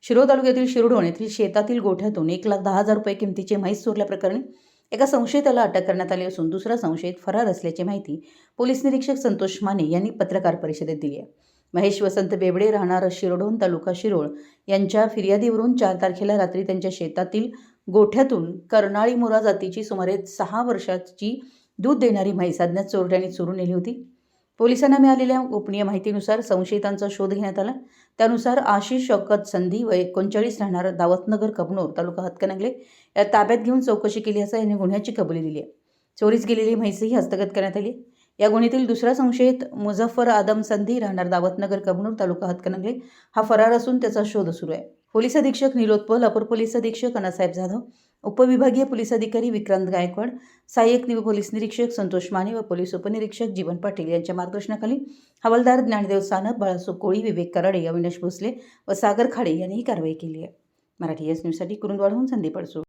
शिरोळ तालुक्यातील शिरढोण येथील शेतातील गोठ्यातून 1,10,000 रुपये किमतीचे म्हैस चोरल्याप्रकरणी एका संशयिताला अटक करण्यात आली असून दुसरा संशयित फरार असल्याची माहिती पोलीस निरीक्षक संतोष माने यांनी पत्रकार परिषदेत दिली आहे. महेश वसंत बेबडे राहणार शिरढोण तालुका शिरोळ यांच्या फिर्यादीवरून 4 तारखेला रात्री त्यांच्या शेतातील गोठ्यातून कर्नाळी मुरा जातीची सुमारे 6 वर्षाची दूध देणारी म्हैस अज्ञात चोरट्यांनी चोरून नेली होती. पोलिसांना मिळालेल्या गोपनीय माहितीनुसार संशयितांचा शोध घेण्यात आला. त्यानुसार आशिष शौकत संधी वय 39 राहणार दावतनगर कबनूर तालुका हातकणंगले या ताब्यात घेऊन चौकशी केली असता याने गुन्ह्याची कबुली दिली आहे. चोरीस गेलेली म्हैसही हस्तगत करण्यात आली. या गुन्ह्यातील दुसरा संशयित मुझफ्फर आदम संधी राहणार दावतनगर कबनूर तालुका हातकणंगले हा फरार असून त्याचा शोध सुरू आहे. पोलीस अधीक्षक निलोत्पल, अपर पोलीस अधीक्षक अण्णासाहेब जाधव, उपविभागीय पोलीस अधिकारी विक्रांत गायकवाड, सहाय्यक पोलीस निरीक्षक संतोष माने व पोलीस उपनिरीक्षक जीवन पाटील यांच्या मार्गदर्शनाखाली हवालदार ज्ञानदेव सानप, बाळासो कोळी, विवेक कराडे, अविनाश भोसले व सागर खाडे यांनी ही कारवाई केली आहे. मराठी एस न्यूजसाठी कुरुंदवाडहून संदीप अडसूळ.